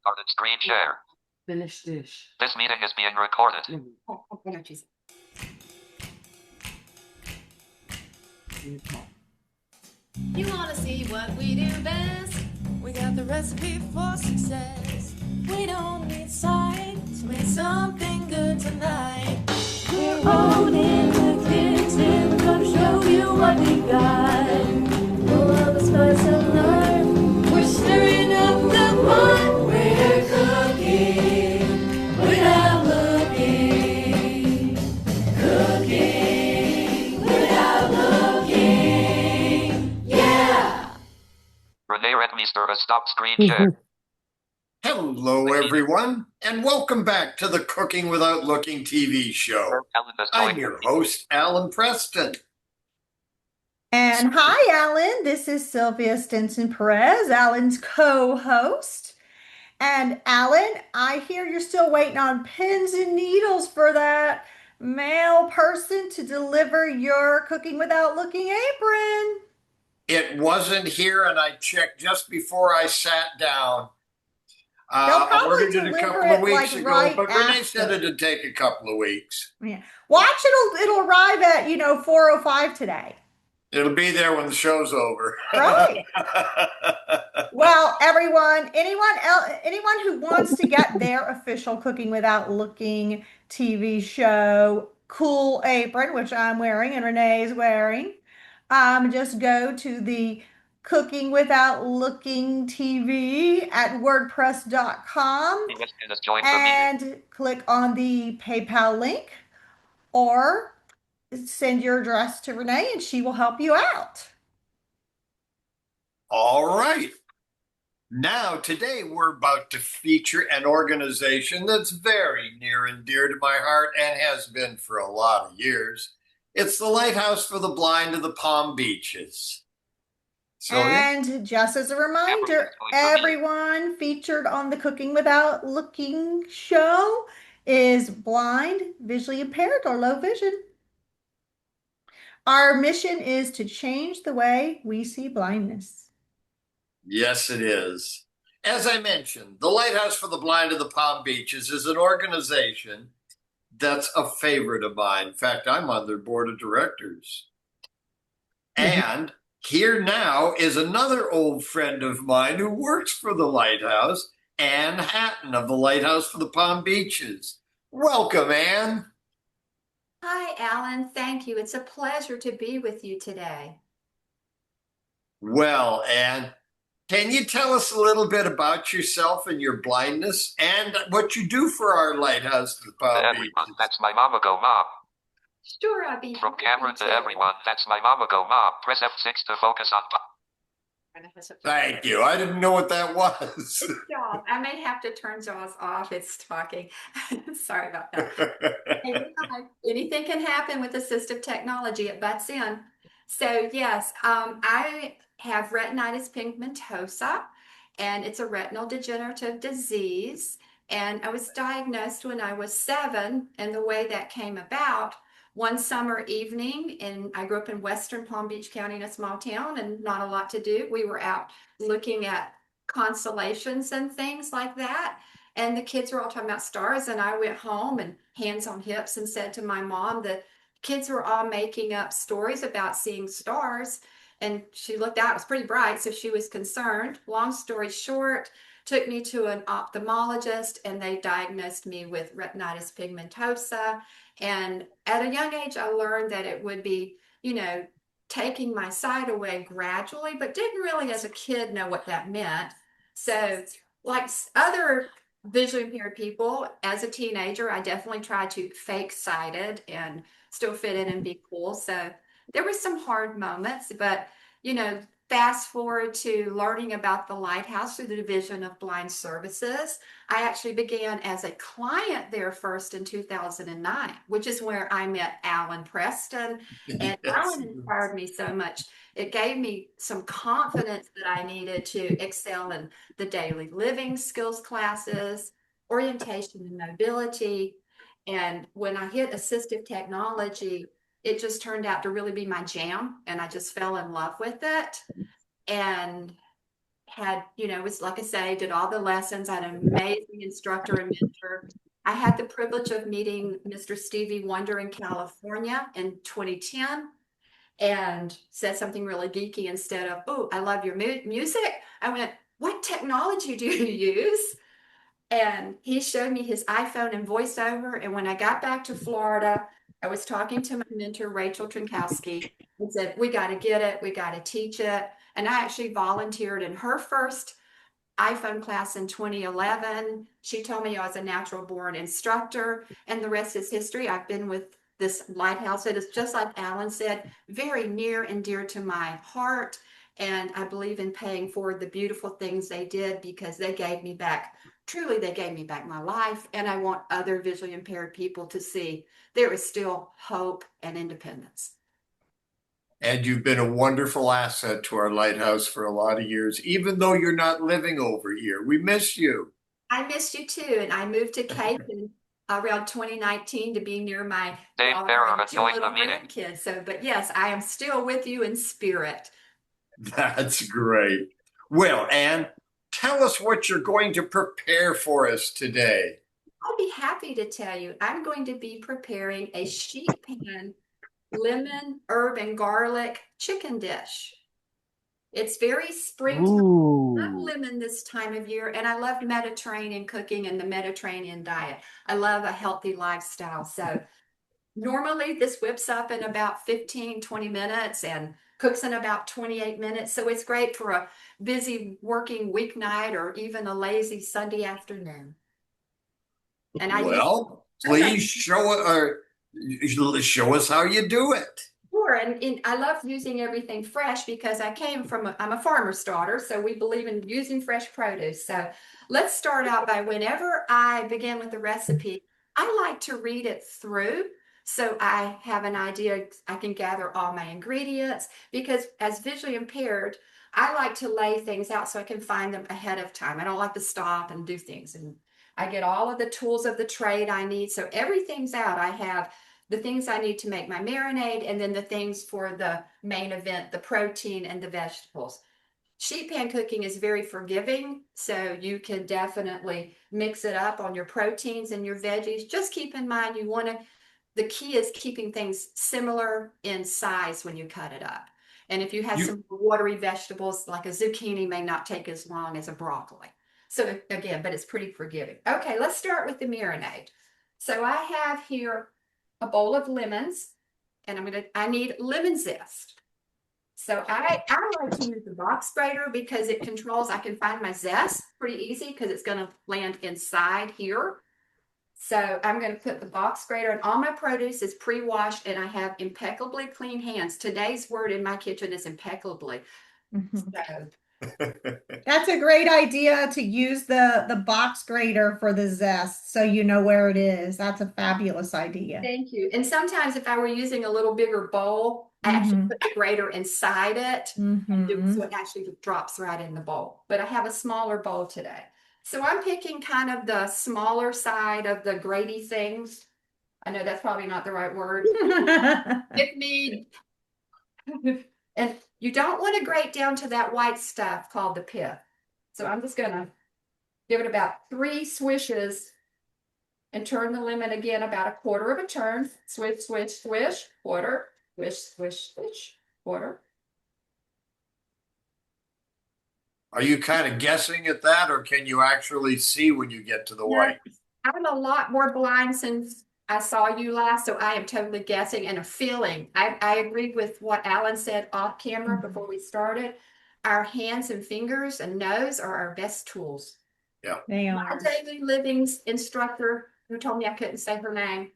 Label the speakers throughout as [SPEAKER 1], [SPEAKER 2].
[SPEAKER 1] Started screen share.
[SPEAKER 2] Finish dish.
[SPEAKER 1] This meeting is being recorded.
[SPEAKER 3] You want to see what we do best? We got the recipe for success. We don't need sight to make something good tonight. We're on in the kitchen. We're gonna show you what we got. Full of a spice and love. We're stirring up the pot. We're cooking without looking. Cooking without looking. Yeah!
[SPEAKER 1] Renee Redmeister has stopped screen share.
[SPEAKER 4] Hello, everyone, and welcome back to the Cooking Without Looking TV show. I'm your host, Alan Preston.
[SPEAKER 5] And hi, Alan. This is Sylvia Stinson Perez, Alan's co-host. And Alan, I hear you're still waiting on pins and needles for that male person to deliver your Cooking Without Looking apron.
[SPEAKER 4] It wasn't here, and I checked just before I sat down. I ordered it a couple of weeks ago, but Renee said it'd take a couple of weeks.
[SPEAKER 5] Yeah. Watch, it'll arrive at 4:05 today.
[SPEAKER 4] It'll be there when the show's over.
[SPEAKER 5] Right. Well, everyone, anyone who wants to get their official Cooking Without Looking TV show cool apron, which I'm wearing and Renee's wearing, just go to the Cooking Without Looking TV at WordPress.com and click on the PayPal link or send your address to Renee and she will help you out.
[SPEAKER 4] All right. Now, today we're about to feature an organization that's very near and dear to my heart and has been for a lot of years. It's the Lighthouse for the Blind of the Palm Beaches.
[SPEAKER 5] And just as a reminder, everyone featured on the Cooking Without Looking show is blind, visually impaired, or low vision. Our mission is to change the way we see blindness.
[SPEAKER 4] Yes, it is. As I mentioned, the Lighthouse for the Blind of the Palm Beaches is an organization that's a favorite of mine. In fact, I'm on their board of directors. And here now is another old friend of mine who works for the Lighthouse, Anne Hatton of the Lighthouse for the Palm Beaches. Welcome, Anne.
[SPEAKER 6] Hi, Alan. Thank you. It's a pleasure to be with you today.
[SPEAKER 4] Well, Anne, can you tell us a little bit about yourself and your blindness and what you do for our Lighthouse for the Palm Beaches?
[SPEAKER 1] That's my mama go mom.
[SPEAKER 6] Sure, I'll be
[SPEAKER 1] From Cameron to everyone, that's my mama go mom. Press F6 to focus on.
[SPEAKER 4] Thank you. I didn't know what that was.
[SPEAKER 6] Good job. I may have to turn Jaws off. It's talking. Sorry about that. Anything can happen with assistive technology. It butts in. So yes, I have retinitis pigmentosa, and it's a retinal degenerative disease. And I was diagnosed when I was 7, and the way that came about, one summer evening, and I grew up in Western Palm Beach County in a small town and not a lot to do. We were out looking at constellations and things like that. And the kids were all talking about stars. And I went home and hands on hips and said to my mom, the kids were all making up stories about seeing stars. And she looked out, it was pretty bright, so she was concerned. Long story short, took me to an ophthalmologist and they diagnosed me with retinitis pigmentosa. And at a young age, I learned that it would be, taking my sight away gradually, but didn't really as a kid know what that meant. So like other visually impaired people, as a teenager, I definitely tried to fake sighted and still fit in and be cool. So there were some hard moments, but, fast forward to learning about the Lighthouse through the Division of Blind Services. I actually began as a client there first in 2009, which is where I met Alan Preston. And Alan inspired me so much. It gave me some confidence that I needed to excel in the daily living skills classes, orientation and mobility. And when I hit assistive technology, it just turned out to really be my jam, and I just fell in love with it and had, was like I say, did all the lessons. I had an amazing instructor and mentor. I had the privilege of meeting Mr. Stevie Wonder in California in 2010 and said something really geeky instead of, "Oh, I love your music." I went, "What technology do you use?" And he showed me his iPhone and voiceover. And when I got back to Florida, I was talking to my mentor, Rachel Trinkowski, and said, "We got to get it. We got to teach it." And I actually volunteered in her first iPhone class in 2011. She told me I was a natural born instructor, and the rest is history. I've been with this Lighthouse. It is, just like Alan said, very near and dear to my heart. And I believe in paying forward the beautiful things they did because they gave me back. Truly, they gave me back my life. And I want other visually impaired people to see there is still hope and independence.
[SPEAKER 4] And you've been a wonderful asset to our Lighthouse for a lot of years, even though you're not living over here. We miss you.
[SPEAKER 6] I missed you too. And I moved to Cape in around 2019 to be near my
[SPEAKER 1] Dave
[SPEAKER 6] daughter
[SPEAKER 1] Farah
[SPEAKER 6] and two
[SPEAKER 1] joined
[SPEAKER 6] little
[SPEAKER 1] the meeting.
[SPEAKER 6] grandkids. So, but yes, I am still with you in spirit.
[SPEAKER 4] That's great. Well, Anne, tell us what you're going to prepare for us today.
[SPEAKER 6] I'll be happy to tell you. I'm going to be preparing a sheet pan lemon, herb, and garlic chicken dish. It's very springtime. I love lemon this time of year, and I love Mediterranean cooking and the Mediterranean diet. I love a healthy lifestyle. So normally this whips up in about 15, 20 minutes and cooks in about 28 minutes. So it's great for a busy working weeknight or even a lazy Sunday afternoon. And
[SPEAKER 4] Please show us how you do it.
[SPEAKER 6] Sure, and I love using everything fresh because I'm a farmer's daughter, so we believe in using fresh produce. So let's start out by whenever I begin with the recipe, I like to read it through so I have an idea, I can gather all my ingredients because as visually impaired, I like to lay things out so I can find them ahead of time. I don't like to stop and do things, and I get all of the tools of the trade I need. So everything's out. I have the things I need to make my marinade, and then the things for the main event, the protein and the vegetables. Sheet pan cooking is very forgiving, so you can definitely mix it up on your proteins and your veggies. Just keep in mind the key is keeping things similar in size when you cut it up. And if you have some watery vegetables, like a zucchini may not take as long as a broccoli. So again, but it's pretty forgiving. Okay, let's start with the marinade. So I have here a bowl of lemons, and I need lemon zest. So I like to use the box grater because I can find my zest pretty easy because it's going to land inside here. So I'm going to put the box grater, and all my produce is pre-washed, and I have impeccably clean hands. Today's word in my kitchen is impeccably. So,
[SPEAKER 5] That's a great idea to use the box grater for the zest so you know where it is. That's a fabulous idea.
[SPEAKER 6] thank you. And sometimes if I were using a little bigger bowl, I actually put the grater inside it, so it actually drops right in the bowl. But I have a smaller bowl today. So I'm picking kind of the smaller side of the graty things. I know that's probably not the right word. Give me, and you don't want to grate down to that white stuff called the pith. So I'm just gonna give it about 3 swishes and turn the lemon again about a quarter of a turn. Swish, swish, swish, quarter, swish, swish, swish, quarter.
[SPEAKER 4] Are you kind of guessing at that, or can you actually see when you get to the white?
[SPEAKER 6] I'm a lot more blind since I saw you last, so I am totally guessing and a feeling. I agree with what Alan said off camera before we started. Our hands and fingers and nose are our best tools.
[SPEAKER 4] Yeah,
[SPEAKER 5] They
[SPEAKER 6] My
[SPEAKER 5] are.
[SPEAKER 6] daily livings instructor, who told me I couldn't say her name,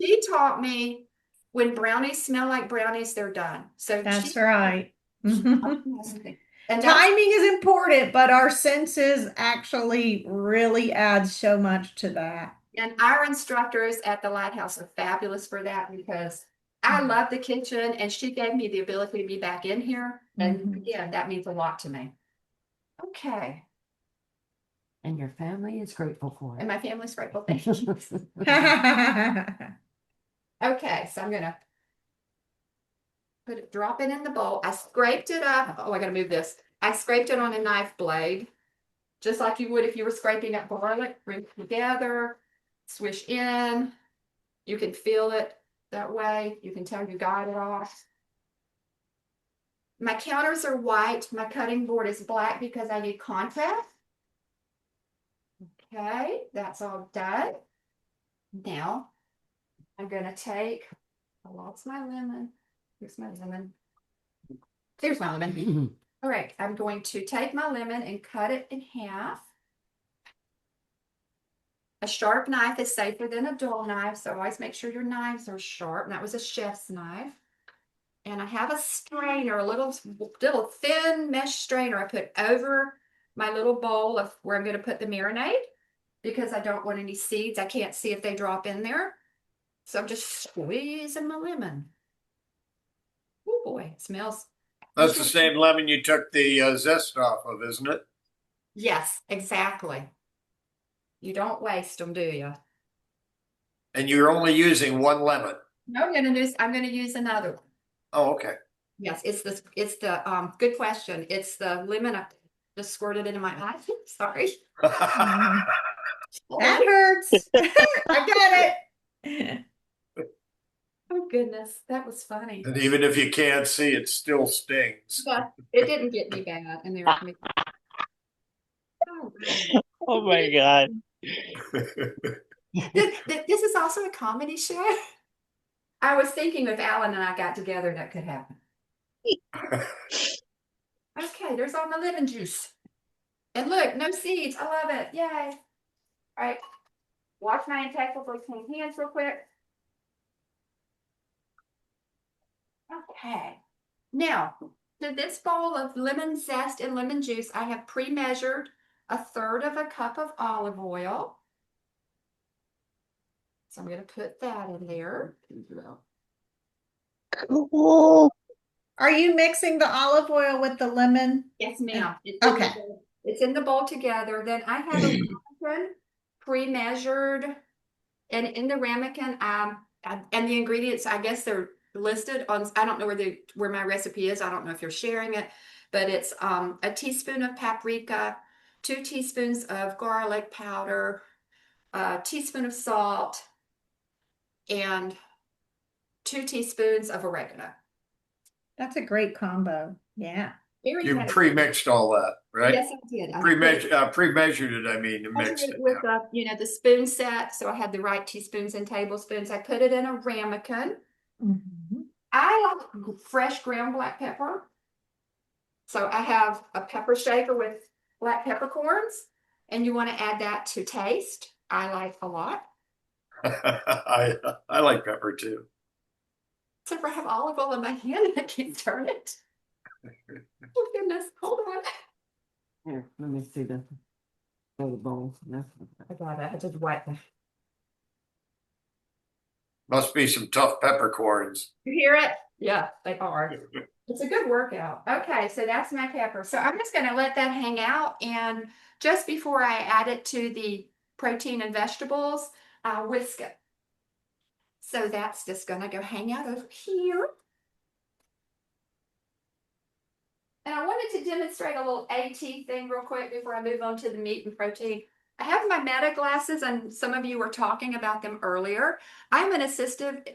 [SPEAKER 6] she taught me when brownies smell like brownies, they're done. So
[SPEAKER 5] That's right.
[SPEAKER 6] and
[SPEAKER 5] Timing is important, but our senses actually really add so much to that.
[SPEAKER 6] And our instructors at the Lighthouse are fabulous for that because I love the kitchen, and she gave me the ability to be back in here. And again, that means a lot to me. Okay.
[SPEAKER 2] And your family is grateful for
[SPEAKER 6] And
[SPEAKER 2] it.
[SPEAKER 6] my family's grateful. Thank you. Okay, so I'm going to drop it in the bowl. I scraped it up. Oh, I got to move this. I scraped it on a knife blade, just like you would if you were scraping up garlic. Bring it together, swish in. You can feel it that way. You can tell you got it off. My counters are white. My cutting board is black because I need contrast. Okay, that's all done. Now, I'm going to take, I lost my lemon. Here's my lemon. There's my lemon. All right, I'm going to take my lemon and cut it in half. A sharp knife is safer than a dull knife, so always make sure your knives are sharp. And that was a chef's knife. And I have a strainer, a little thin mesh strainer I put over my little bowl of where I'm going to put the marinade because I don't want any seeds. I can't see if they drop in there. So I'm just squeezing my lemon. Oh boy, it smells.
[SPEAKER 4] That's the same lemon you took the zest off of, isn't it?
[SPEAKER 6] Yes, exactly. You don't waste them, do you?
[SPEAKER 4] And you're only using one lemon.
[SPEAKER 6] No, I'm going to use another one.
[SPEAKER 4] Oh, okay.
[SPEAKER 6] Yes, it's the good question. It's the lemon I just squirted into my eye. Sorry.
[SPEAKER 5] That hurts. I get it.
[SPEAKER 6] Oh goodness, that was funny.
[SPEAKER 4] And even if you can't see, it still stings.
[SPEAKER 6] But it didn't get me bad in there. Oh, wow.
[SPEAKER 7] Oh my God.
[SPEAKER 6] This is also a comedy show. I was thinking if Alan and I got together, that could happen. Okay, there's all my lemon juice. And look, no seeds. I love it. Yay. All right. Wash my intactable clean hands real quick. Okay. Now, to this bowl of lemon zest and lemon juice, I have pre-measured 1/3 of a cup of olive oil. So I'm going to put that in there.
[SPEAKER 7] Cool.
[SPEAKER 5] Are you mixing the olive oil with the lemon?
[SPEAKER 6] Yes, ma'am.
[SPEAKER 5] Okay.
[SPEAKER 6] It's in the bowl together. Then I have a ramekin pre-measured, and in the ramekin, and the ingredients, I guess they're listed on. I don't know where my recipe is. I don't know if you're sharing it, but it's a teaspoon of paprika, 2 teaspoons of garlic powder, a teaspoon of salt, and 2 teaspoons of oregano.
[SPEAKER 5] That's a great combo. Yeah.
[SPEAKER 6] Very
[SPEAKER 4] You
[SPEAKER 6] good.
[SPEAKER 4] pre-mixed all that, right?
[SPEAKER 6] Yes, I did. I
[SPEAKER 4] Pre-measured it, I mean, and
[SPEAKER 6] measured
[SPEAKER 4] mixed
[SPEAKER 6] it
[SPEAKER 4] it.
[SPEAKER 6] with the spoon set, so I had the right teaspoons and tablespoons. I put it in a ramekin.
[SPEAKER 5] Mhm.
[SPEAKER 6] I like fresh ground black pepper. So I have a pepper shaker with black peppercorns, and you want to add that to taste. I like a lot.
[SPEAKER 4] I like pepper too.
[SPEAKER 6] Except for I have olive oil in my hand and I can't turn it. Oh goodness, hold on.
[SPEAKER 2] Here, let me see the bowl.
[SPEAKER 6] I got it. I just wiped it.
[SPEAKER 4] Must be some tough peppercorns.
[SPEAKER 6] You hear it? Yeah, they are. It's a good workout. Okay, so that's my pepper. So I'm just going to let that hang out. And just before I add it to the protein and vegetables, I'll whisk it. So that's just going to go hang out over here. And I wanted to demonstrate a little AT thing real quick before I move on to the meat and protein. I have my meta glasses, and some of you were talking about them earlier. I'm an assistive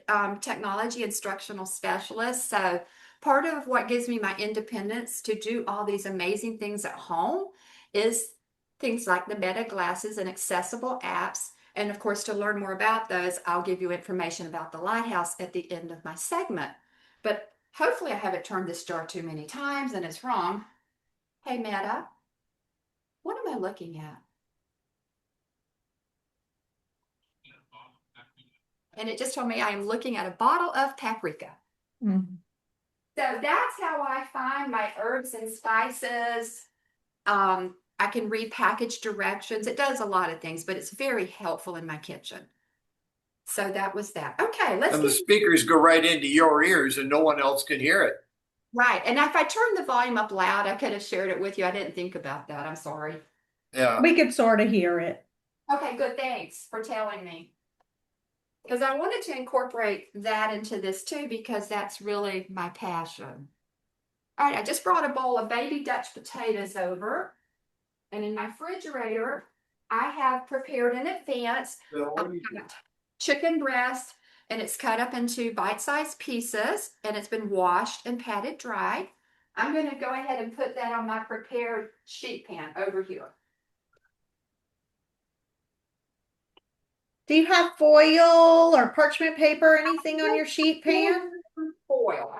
[SPEAKER 6] technology instructional specialist, so part of what gives me my independence to do all these amazing things at home is things like the meta glasses and accessible apps. And of course, to learn more about those, I'll give you information about the Lighthouse at the end of my segment. But hopefully I haven't turned this jar too many times and it's wrong. Hey, Meta, what am I looking at? And it just told me I am looking at a bottle of paprika.
[SPEAKER 5] Mhm.
[SPEAKER 6] So that's how I find my herbs and spices. I can read package directions. It does a lot of things, but it's very helpful in my kitchen. So that was that. Okay, let's
[SPEAKER 4] And the
[SPEAKER 6] get
[SPEAKER 4] speakers go right into your ears and no one else can hear it.
[SPEAKER 6] right. And if I turned the volume up loud, I could have shared it with you. I didn't think about that. I'm sorry.
[SPEAKER 4] Yeah.
[SPEAKER 5] We could sort of hear it.
[SPEAKER 6] Okay, good. Thanks for telling me. Because I wanted to incorporate that into this too, because that's really my passion. All right, I just brought a bowl of baby Dutch potatoes over. And in my refrigerator, I have prepared in advance chicken breast, and it's cut up into bite-sized pieces, and it's been washed and patted dry. I'm going to go ahead and put that on my prepared sheet pan over here.
[SPEAKER 5] Do you have foil or parchment paper or anything on your sheet pan?
[SPEAKER 6] Foil.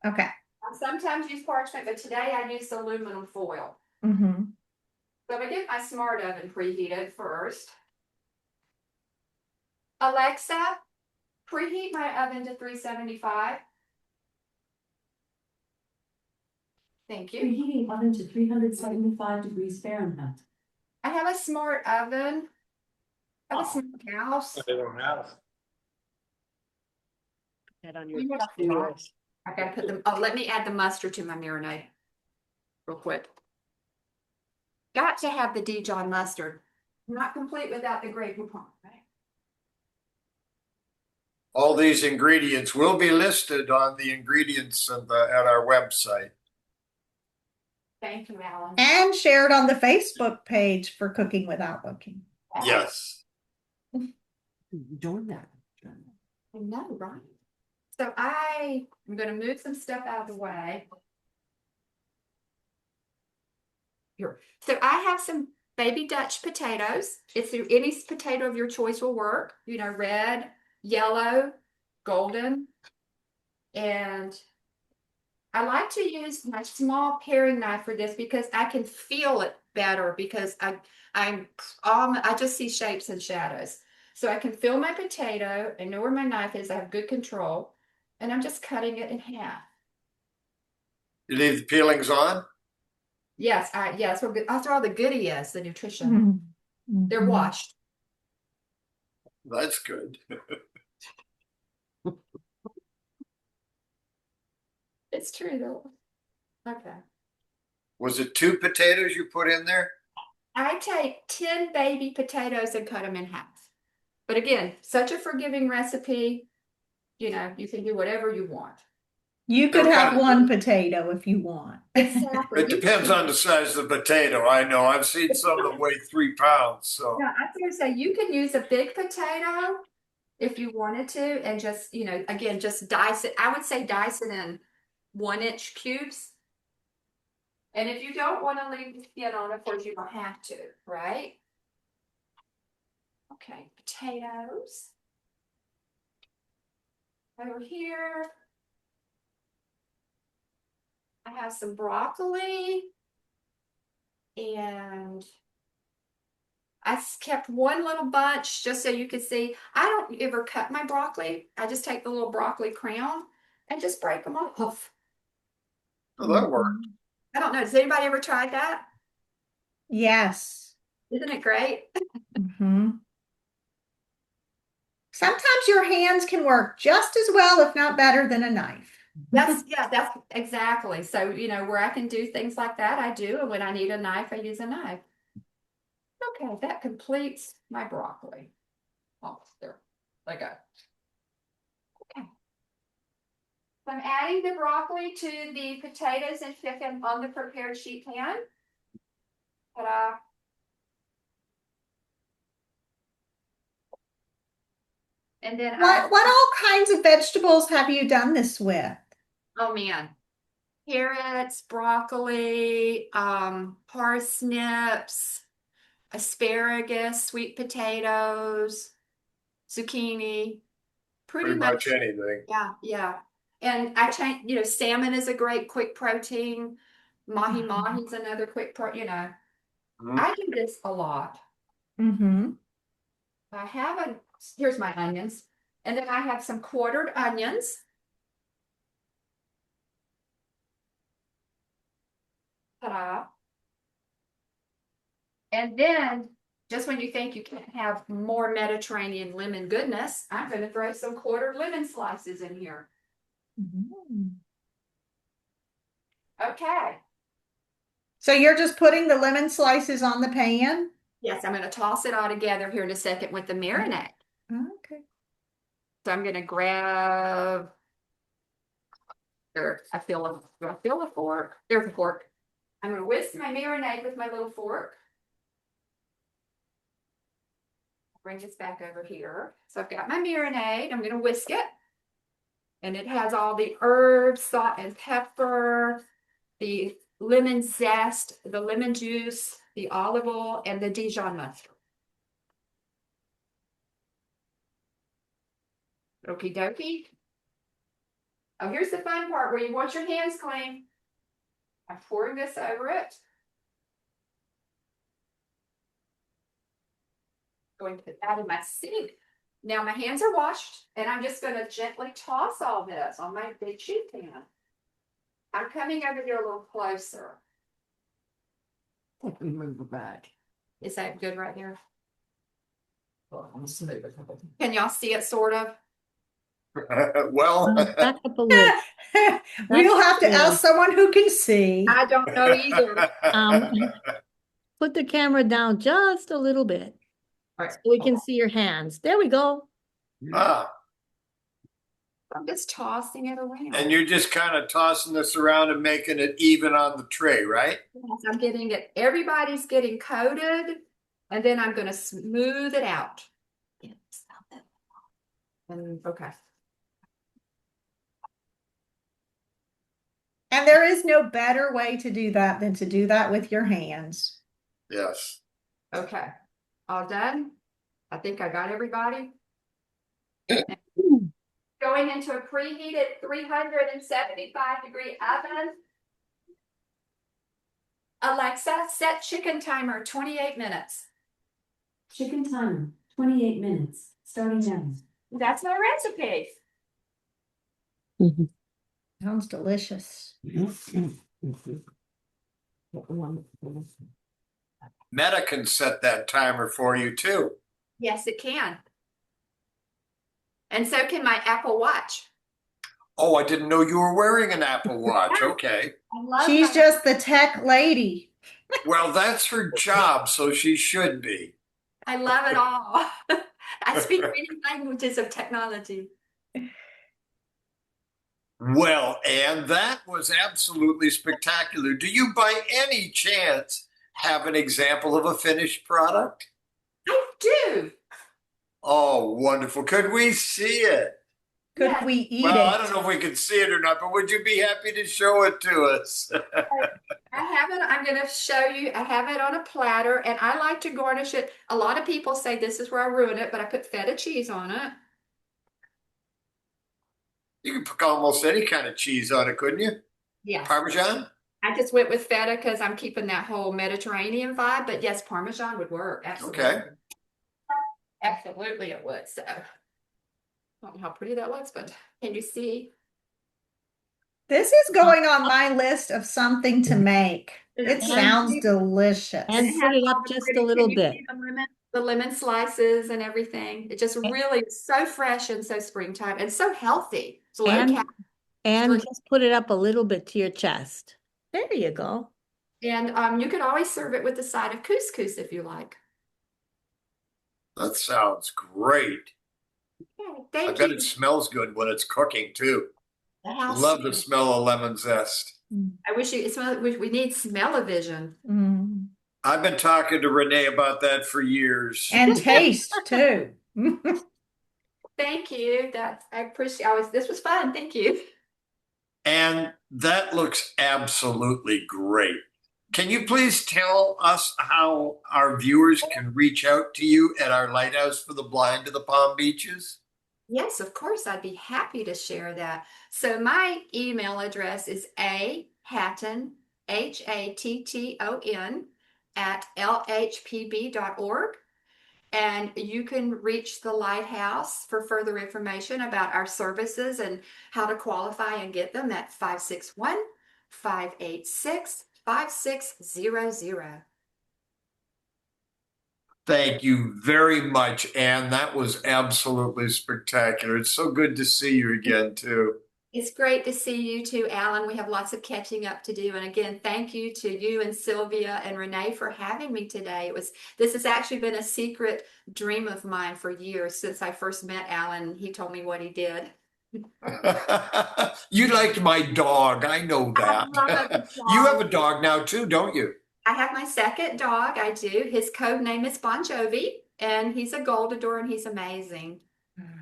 [SPEAKER 5] Okay.
[SPEAKER 6] I sometimes use parchment, but today I used aluminum foil.
[SPEAKER 5] Mm-hmm.
[SPEAKER 6] So I'm going to get my smart oven preheated first. Alexa, preheat my oven to 375. Thank you.
[SPEAKER 8] Preheating oven to 375 degrees Fahrenheit.
[SPEAKER 6] I have a smart oven. I have a smart house.
[SPEAKER 7] They don't have.
[SPEAKER 8] That on
[SPEAKER 6] You got a lot. I gotta put them. Oh, let me add the mustard to my marinade real quick. Got to have the Dijon mustard. Not complete without the Grey Poupon, right?
[SPEAKER 4] All these ingredients will be listed on the ingredients at our website.
[SPEAKER 6] Thank you, Alan.
[SPEAKER 5] And shared on the Facebook page for Cooking Without Looking.
[SPEAKER 4] Yes.
[SPEAKER 2] Doing that.
[SPEAKER 6] I know, right? So I'm going to move some stuff out of the way. Here. So I have some baby Dutch potatoes. It's any potato of your choice will work. You know, red, yellow, golden. And I like to use my small paring knife for this because I can feel it better because I just see shapes and shadows. So I can feel my potato and know where my knife is. I have good control. And I'm just cutting it in half.
[SPEAKER 4] You leave the peelings on?
[SPEAKER 6] Yes, that's where all the goodie is, the nutrition.
[SPEAKER 5] Mm-hmm.
[SPEAKER 6] They're washed.
[SPEAKER 4] That's good.
[SPEAKER 6] It's true though. Okay.
[SPEAKER 4] Was it 2 potatoes you put in there?
[SPEAKER 6] I take 10 baby potatoes and cut them in half. But again, such a forgiving recipe. You know, you can do whatever you want.
[SPEAKER 5] You could have one potato if you want.
[SPEAKER 6] Exactly.
[SPEAKER 4] It depends on the size of the potato. I know. I've seen some that weigh 3 pounds. So
[SPEAKER 6] Yeah, I was going to say you can use a big potato if you wanted to, and just, you know, again, just dice it. I would say dice it in 1-inch cubes. And if you don't want to leave the skin on, of course, you don't have to, right? Okay, potatoes. Over here, I have some broccoli, and I kept one little bunch just so you could see. I don't ever cut my broccoli. I just take the little broccoli crown and just break them off.
[SPEAKER 4] oh, that worked.
[SPEAKER 6] I don't know. Does anybody ever try that?
[SPEAKER 5] Yes.
[SPEAKER 6] Isn't it great?
[SPEAKER 5] Mm-hmm. Sometimes your hands can work just as well, if not better, than a knife.
[SPEAKER 6] That's exactly. So, you know, where I can do things like that, I do. And when I need a knife, I use a knife. Okay, that completes my broccoli. Almost there. There we go. Okay. So I'm adding the broccoli to the potatoes and chicken on the prepared sheet pan. Ta-da. And then
[SPEAKER 5] What all kinds of vegetables have you done this with?
[SPEAKER 6] oh man, carrots, broccoli, parsnips, asparagus, sweet potatoes, zucchini, pretty much
[SPEAKER 4] anything.
[SPEAKER 6] yeah. And I change, you know, salmon is a great quick protein. Mahi mahi is another quick you know. I do this a lot.
[SPEAKER 5] Mm-hmm.
[SPEAKER 6] I have here's my onions. And then I have some quartered onions. Ta-da. And then, just when you think you can't have more Mediterranean lemon goodness, I'm going to throw some quartered lemon slices in here.
[SPEAKER 5] Mm-hmm.
[SPEAKER 6] Okay.
[SPEAKER 5] So you're just putting the lemon slices on the pan?
[SPEAKER 6] Yes, I'm going to toss it all together here in a second with the marinade.
[SPEAKER 5] Okay.
[SPEAKER 6] So I'm going to grab There, do I feel a fork? There's a fork. I'm gonna whisk my marinade with my little fork. Bring this back over here. So I've got my marinade. I'm gonna whisk it. And it has all the herbs, salt and pepper, the lemon zest, the lemon juice, the olive oil, and the Dijon mustard. Okie dokie. Oh, here's the fun part where you want your hands clean. I'm pouring this over it. Going to put that in my sink. Now my hands are washed, and I'm just going to gently toss all this on my big sheet pan. I'm coming over here a little closer.
[SPEAKER 2] Let me move it back.
[SPEAKER 6] Is that good right there?
[SPEAKER 2] Well, I'm smooth it.
[SPEAKER 6] Can y'all see it sort of?
[SPEAKER 4] Well,
[SPEAKER 8] Back up a little.
[SPEAKER 5] We'll have to
[SPEAKER 8] Yeah.
[SPEAKER 5] ask someone who can see.
[SPEAKER 6] I don't know either.
[SPEAKER 8] Put the camera down just a little bit
[SPEAKER 6] All right.
[SPEAKER 8] so we can see your hands. There we go.
[SPEAKER 4] ah,
[SPEAKER 6] I'm just tossing it around.
[SPEAKER 4] and you're just kind of tossing this around and making it even on the tray, right?
[SPEAKER 6] Yes, I'm getting it. Everybody's getting coated, and then I'm going to smooth it out. And okay.
[SPEAKER 5] And there is no better way to do that than to do that with your hands.
[SPEAKER 4] Yes.
[SPEAKER 6] Okay. All done? I think I got everybody. Going into a preheated 375-degree oven. Alexa, set chicken timer 28 minutes.
[SPEAKER 8] Chicken timer, 28 minutes, starting now.
[SPEAKER 6] That's my recipe.
[SPEAKER 5] Sounds delicious.
[SPEAKER 4] Meta can set that timer for you too.
[SPEAKER 6] Yes, it can. And so can my Apple Watch.
[SPEAKER 4] Oh, I didn't know you were wearing an Apple Watch. Okay.
[SPEAKER 6] I love
[SPEAKER 5] She's
[SPEAKER 6] my-
[SPEAKER 5] just the tech lady.
[SPEAKER 4] Well, that's her job, so she should be.
[SPEAKER 6] I love it all. I speak many languages of technology.
[SPEAKER 4] Well, Anne, that was absolutely spectacular. Do you by any chance have an example of a finished product?
[SPEAKER 6] I do.
[SPEAKER 4] Oh, wonderful. Could we see it?
[SPEAKER 5] Could
[SPEAKER 6] Yes.
[SPEAKER 5] we eat
[SPEAKER 4] Well, I
[SPEAKER 5] it?
[SPEAKER 4] don't know if we can see it or not, but would you be happy to show it to us?
[SPEAKER 6] I have it. I'm going to show you. I have it on a platter, and I like to garnish it. A lot of people say this is where I ruin it, but I put feta cheese on it.
[SPEAKER 4] You could put almost any kind of cheese on it, couldn't you?
[SPEAKER 6] Yes.
[SPEAKER 4] Parmesan?
[SPEAKER 6] I just went with feta because I'm keeping that whole Mediterranean vibe, but yes, Parmesan would work. Absolutely.
[SPEAKER 4] Okay.
[SPEAKER 6] Absolutely it would. So I don't know how pretty that looks, but can you see?
[SPEAKER 5] This is going on my list of something to make. It sounds delicious.
[SPEAKER 8] And
[SPEAKER 6] It
[SPEAKER 8] put
[SPEAKER 6] has
[SPEAKER 8] it
[SPEAKER 6] all
[SPEAKER 8] up
[SPEAKER 6] the
[SPEAKER 8] just
[SPEAKER 6] pretty-
[SPEAKER 8] a little
[SPEAKER 6] can you
[SPEAKER 8] bit.
[SPEAKER 6] see the lemon slices and everything. It just really is so fresh and so springtime and so healthy. It's low
[SPEAKER 8] And,
[SPEAKER 6] cal.
[SPEAKER 8] and
[SPEAKER 6] Look.
[SPEAKER 8] just put it up a little bit to your chest. There you go.
[SPEAKER 6] And you could always serve it with a side of couscous if you like.
[SPEAKER 4] That sounds great.
[SPEAKER 6] Okay,
[SPEAKER 4] I
[SPEAKER 6] thank
[SPEAKER 4] bet
[SPEAKER 6] you.
[SPEAKER 4] it smells good when it's cooking too.
[SPEAKER 6] The house
[SPEAKER 4] Love the
[SPEAKER 6] smells-
[SPEAKER 4] smell of lemon zest.
[SPEAKER 6] I wish you. We need smell-o-vision.
[SPEAKER 5] Mm.
[SPEAKER 4] I've been talking to Renee about that for years.
[SPEAKER 5] And taste too.
[SPEAKER 6] Thank you. That I appreciate. This was fun. Thank you.
[SPEAKER 4] And that looks absolutely great. Can you please tell us how our viewers can reach out to you at our Lighthouse for the Blind to the Palm Beaches?
[SPEAKER 6] Yes, of course. I'd be happy to share that. So my email address is Hatton, Hatton @lhpb.org. And you can reach the Lighthouse for further information about our services and how to qualify and get them at 561-586-5600.
[SPEAKER 4] Thank you very much, Anne. That was absolutely spectacular. It's so good to see you again, too.
[SPEAKER 6] It's great to see you too, Alan. We have lots of catching up to do. And again, thank you to you and Sylvia and Renee for having me today. This has actually been a secret dream of mine for years since I first met Alan. He told me what he did.
[SPEAKER 4] You liked my dog. I know
[SPEAKER 6] I love
[SPEAKER 4] that.
[SPEAKER 6] the
[SPEAKER 4] You have
[SPEAKER 6] dog.
[SPEAKER 4] a dog now too, don't you?
[SPEAKER 6] I have my second dog. I do. His code name is Bon Jovi, and he's a Goldador, and he's amazing.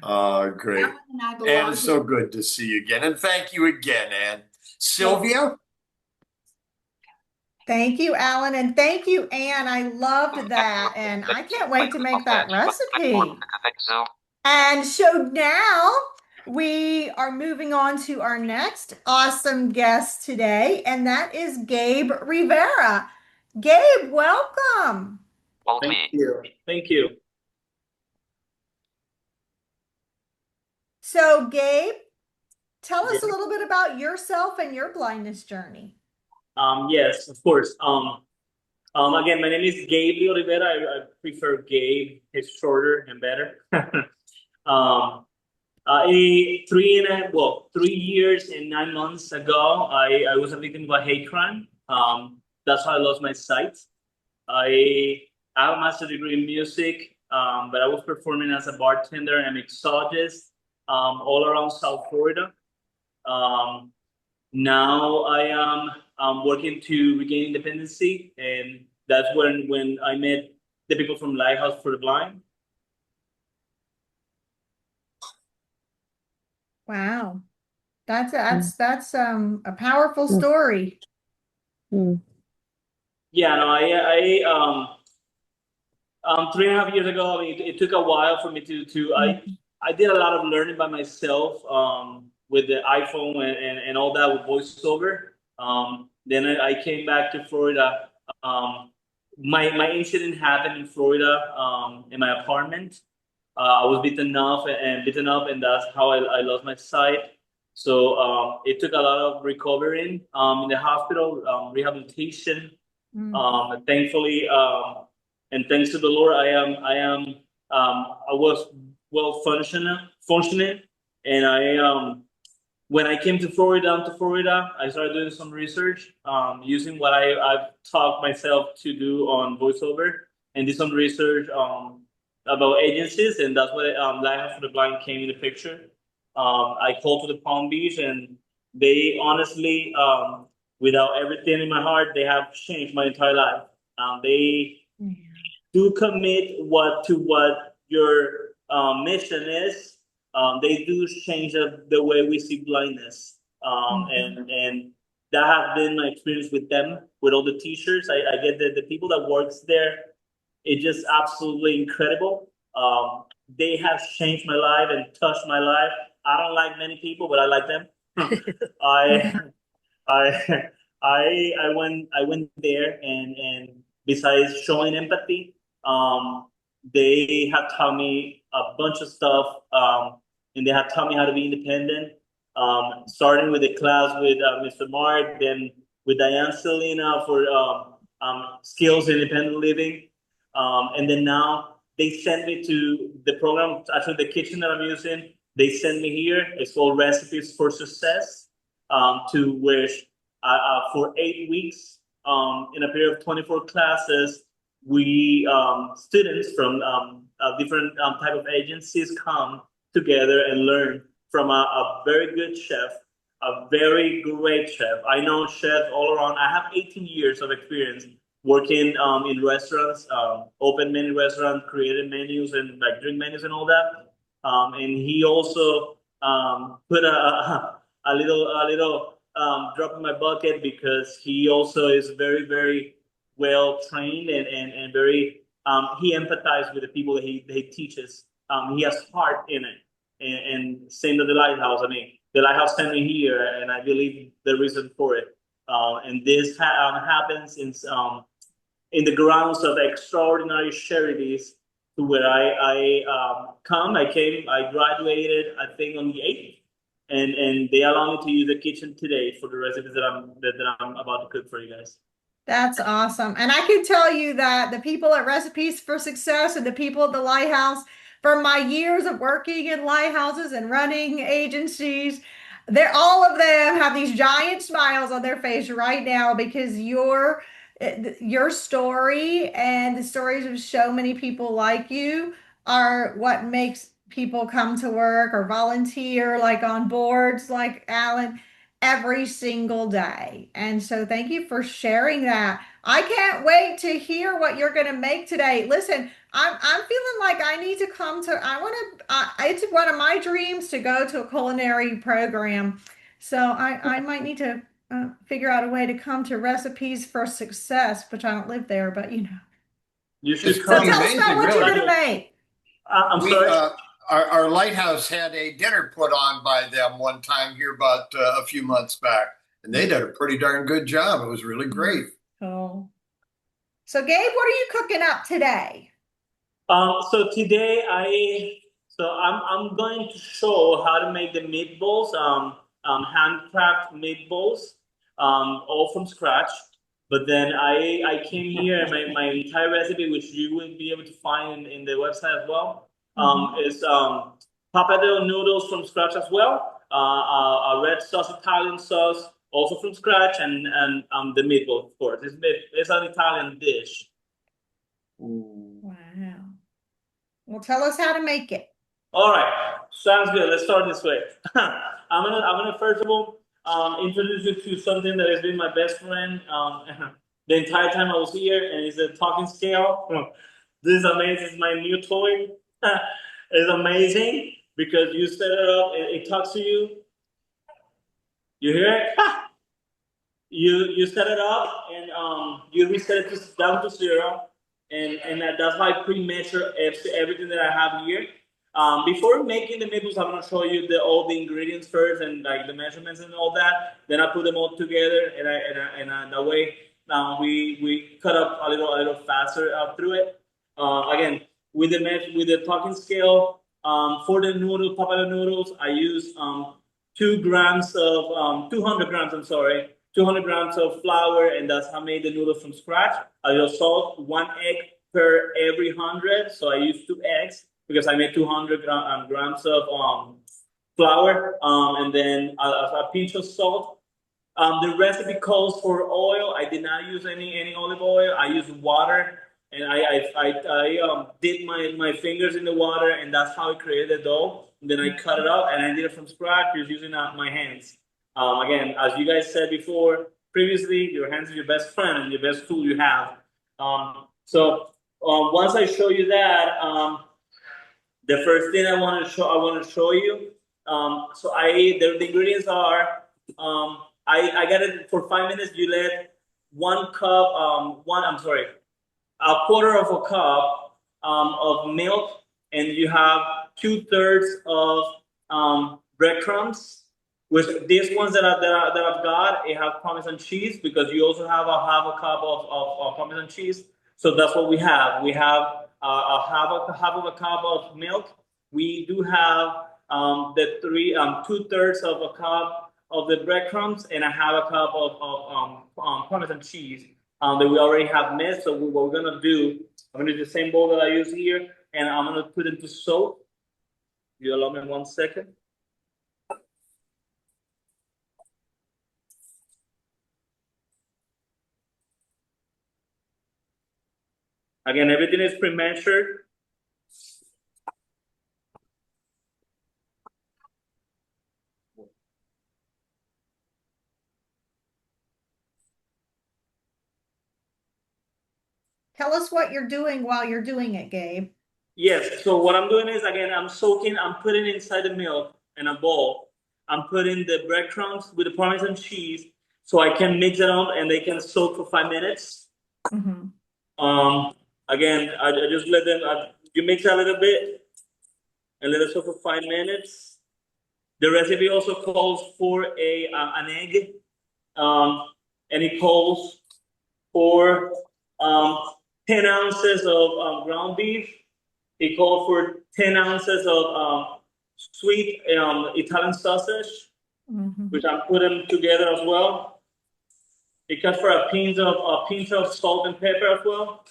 [SPEAKER 4] Oh, great.
[SPEAKER 6] Alan and I
[SPEAKER 4] And
[SPEAKER 6] belong
[SPEAKER 4] it's so
[SPEAKER 6] here.
[SPEAKER 4] good to see you again. And thank you again, Anne. Sylvia?
[SPEAKER 5] Thank you, Alan, and thank you, Anne. I loved that, and I can't wait to make that recipe.
[SPEAKER 1] Zoom.
[SPEAKER 5] And so now we are moving on to our next awesome guest today, and that is Gabe Rivera. Gabe, welcome.
[SPEAKER 1] Alt
[SPEAKER 9] Thank
[SPEAKER 1] V.
[SPEAKER 9] you. Thank you.
[SPEAKER 5] So, Gabe, tell us a
[SPEAKER 9] Yeah.
[SPEAKER 5] little bit about yourself and your blindness journey.
[SPEAKER 9] Yes, of course. Again, my name is Gabe Rivera. I prefer Gabe. It's shorter and better. um, 3 years and 9 months ago, I was a victim of a hate crime. That's how I lost my sight. I have a master's degree in music, but I was performing as a bartender and mixologist all around South Florida. Now I am working to regain independency, and that's when I met the people from Lighthouse for the Blind.
[SPEAKER 5] Wow. That's a powerful story.
[SPEAKER 9] Yeah, no, 3.5 years ago, I mean, it took a while for me to I did a lot of learning by myself with the iPhone and all that with voiceover. Then I came back to Florida. My incident happened in Florida in my apartment. I was beaten up, and that's how I lost my sight. So it took a lot of recovering in the hospital, rehabilitation. Thankfully, and thanks to the Lord, I was well functioning, and when I came to Florida, I started doing some research, using what I've taught myself to do on voiceover, and did some research about agencies, and that's why Lighthouse for the Blind came in the picture. I called to the Palm Beach, and they honestly, without everything in my heart, they have changed my entire life. They do commit what your mission is. They do change the way we see blindness, and that has been my experience with them, with all the teachers. I get the people that works there. It's just absolutely incredible. They have changed my life and touched my life. I don't like many people, but I like them. I I I went there, and besides showing empathy, they have taught me a bunch of stuff, and they have taught me how to be independent. Starting with the class with Mr. Mark, then with Diane Selena for skills in independent living, and then now they sent me to the program. Actually, the kitchen that I'm using, they sent me here. It's called Recipes for Success, to which for 8 weeks, in a period of 24 classes, we students from different type of agencies come together and learn from a very good chef, a very great chef. I know chefs all around. I have 18 years of experience working in restaurants, open menu restaurant, created menus and like drink menus and all that. And he also put a little drop in my bucket, because he also is very, very well trained, and very he empathizes with the people that he teaches. He has heart in it, and same to the Lighthouse. I mean, the Lighthouse sent me here, and I believe the reason for it. And this happens in the grounds of extraordinary charities, to where I graduated, I think, on the 8th, and they allow me to use the kitchen today for the recipes that I'm about to cook for you guys.
[SPEAKER 5] That's awesome. And I can tell you that the people at Recipes for Success and the people at the Lighthouse, from my years of working in lighthouses and running agencies, they're all of them have these giant smiles on their face right now, because your story and the stories of so many people like you are what makes people come to work or volunteer like on boards like Alan every single day. And so thank you for sharing that. I can't wait to hear what you're going to make today. Listen, I'm feeling like I need to come to I want to it's one of my dreams to go to a culinary program. So I might need to figure out a way to come to Recipes for Success, which I don't live there, but you know.
[SPEAKER 9] You
[SPEAKER 4] It's
[SPEAKER 9] should
[SPEAKER 5] So
[SPEAKER 4] pretty
[SPEAKER 9] come.
[SPEAKER 5] tell us about
[SPEAKER 4] amazing,
[SPEAKER 5] what you're
[SPEAKER 4] really.
[SPEAKER 5] going to make.
[SPEAKER 9] I'm
[SPEAKER 4] We,
[SPEAKER 9] sorry.
[SPEAKER 4] our Lighthouse had a dinner put on by them one time here about a few months back, and they did a pretty darn good job. It was really great.
[SPEAKER 5] Oh. So Gabe, what are you cooking up today?
[SPEAKER 9] So today I'm going to show how to make the meatballs, handcraft meatballs, all from scratch. But then I came here and my entire recipe, which you will be able to find in the website as well, is pappardelle noodles from scratch as well, a red sauce Italian sauce also from scratch, and the meatball, of course. It's an Italian dish.
[SPEAKER 5] Wow. Well, tell us how to make it.
[SPEAKER 9] All right, sounds good. Let's start this way. I'm gonna first of all introduce you to something that has been my best friend the entire time I was here, and it's a talking scale. This is amazing. It's my new toy. It's amazing because you set it up, it talks to you. You hear it? You set it up, and you reset it down to 0, and that's how I pre-measure everything that I have here. Before making the meatballs, I'm gonna show you all the ingredients first and like the measurements and all that. Then I put them all together, and that way we cut up a little faster through it. Again, with the talking scale, for the pappardelle noodles, I use 200 grams. I'm sorry. 200 grams of flour, and that's how I made the noodles from scratch. A little salt, 1 egg per every 100. So I use 2 eggs because I made 200 grams of flour, and then a pinch of salt. The recipe calls for oil. I did not use any olive oil. I used water, and I did my fingers in the water, and that's how I created the dough. And then I cut it up, and I did it from scratch just using my hands. Again, as you guys said before, previously, your hands are your best friend and your best tool you have. Once I show you that, the first thing I want to show you. The ingredients are. I got it for 5 minutes. You let 1 cup. A quarter of a cup of milk, and you have 2/3 of breadcrumbs. With these ones that I've got, it have Parmesan cheese because you also have a half a cup of Parmesan cheese. So that's what we have. We have a half of a cup of milk. We do have the 2/3 of a cup of the breadcrumbs, and I have a cup of Parmesan cheese that we already have mixed. So what we're gonna do, I'm gonna do the same bowl that I use here, and I'm gonna put it into soak. You allow me 1 second. Again, everything is pre-measured.
[SPEAKER 5] Tell us what you're doing while you're doing it, Gabe.
[SPEAKER 9] Yes, so what I'm doing is, again, I'm putting inside the milk in a bowl. I'm putting the breadcrumbs with the Parmesan cheese so I can mix it up and they can soak for 5 minutes. Again, I just let them, you mix a little bit and let it soak for 5 minutes. The recipe also calls for an egg, and it calls for 10 ounces of ground beef. It calls for 10 ounces of sweet Italian sausage, which I'm putting together as well. It calls for a pinch of salt and pepper as well.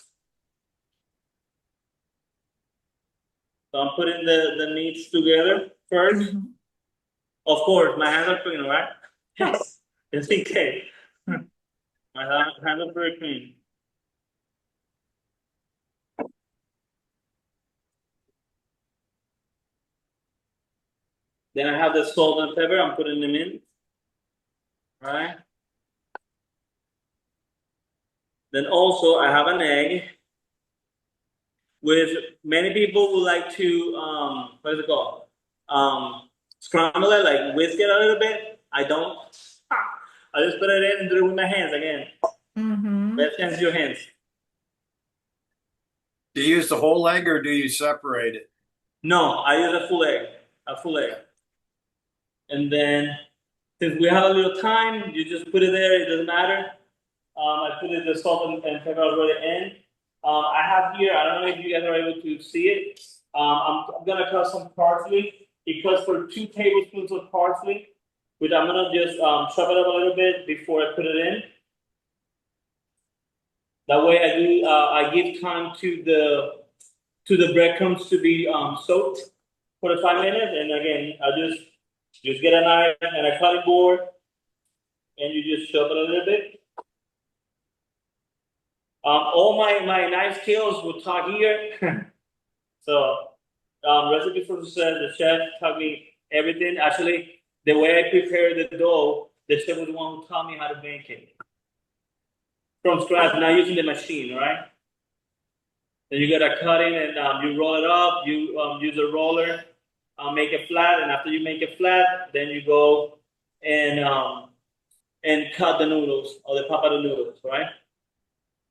[SPEAKER 9] So I'm putting the meats together first. Of course, my hands are clean, right? Yes, just in case. My hands are very clean. Then I have the salt and pepper. I'm putting them in. All right. Then also I have an egg. With many people would like to what is it called? Scramble it, like whisk it a little bit. I don't. I just put it in and do it with my hands again. Best hands, your hands.
[SPEAKER 4] Do you use the whole egg or do you separate it?
[SPEAKER 9] No, I use a full egg. And then, since we have a little time, you just put it there. It doesn't matter. I put the salt and pepper already in. I have here. I don't know if you guys are able to see it. I'm gonna cut some parsley. It calls for 2 tablespoons of parsley, which I'm gonna just chop it up a little bit before I put it in. That way, I give time to the breadcrumbs to be soaked for the 5 minutes. And again, I just get a knife and a cutting board, and you just chop it a little bit. All my knife skills will talk here. So, recipe for success, the chef taught me everything. Actually, the way I prepare the dough, the chef was the one who taught me how to make it from scratch, not using the machine, right? Then you gotta cut in and you roll it up. You use a roller, make it flat, and after you make it flat, then you go and cut the noodles or the pappardelle noodles, right?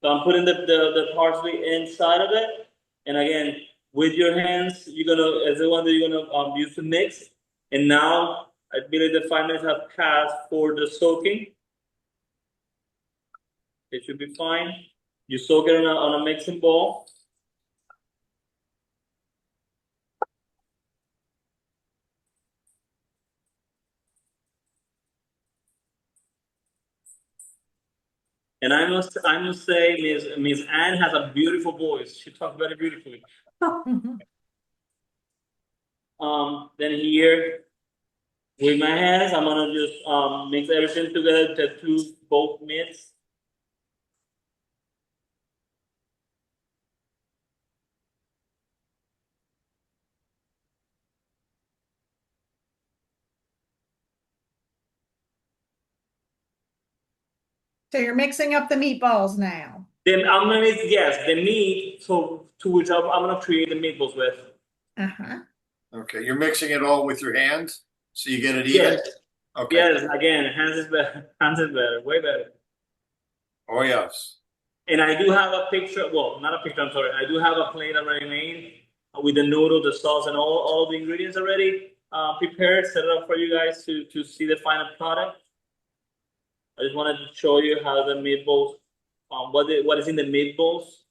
[SPEAKER 9] So I'm putting the parsley inside of it, and again, with your hands, you're gonna, as the one that you're gonna use to mix. And now I believe the 5 minutes have passed for the soaking. It should be fine. You soak it on a mixing bowl. And I must say, Miss Anne has a beautiful voice. She talks very beautifully. Then here, with my hands, I'm gonna just mix everything together to both meats.
[SPEAKER 5] So you're mixing up the meatballs now.
[SPEAKER 9] Then I'm gonna mix, yes, the meat, so to which I'm gonna create the meatballs with.
[SPEAKER 4] Okay, you're mixing it all with your hands, so you get it even.
[SPEAKER 9] Yes.
[SPEAKER 4] Okay.
[SPEAKER 9] Yes, again, hands is better. Hands is better, way better.
[SPEAKER 4] Oh yes.
[SPEAKER 9] And I do have a picture. Well, not a picture. I'm sorry. I do have a plate already made with the noodle, the sauce, and all the ingredients already prepared. Set it up for you guys to see the final product. I just wanted to show you how the meatballs, what is in the meatballs.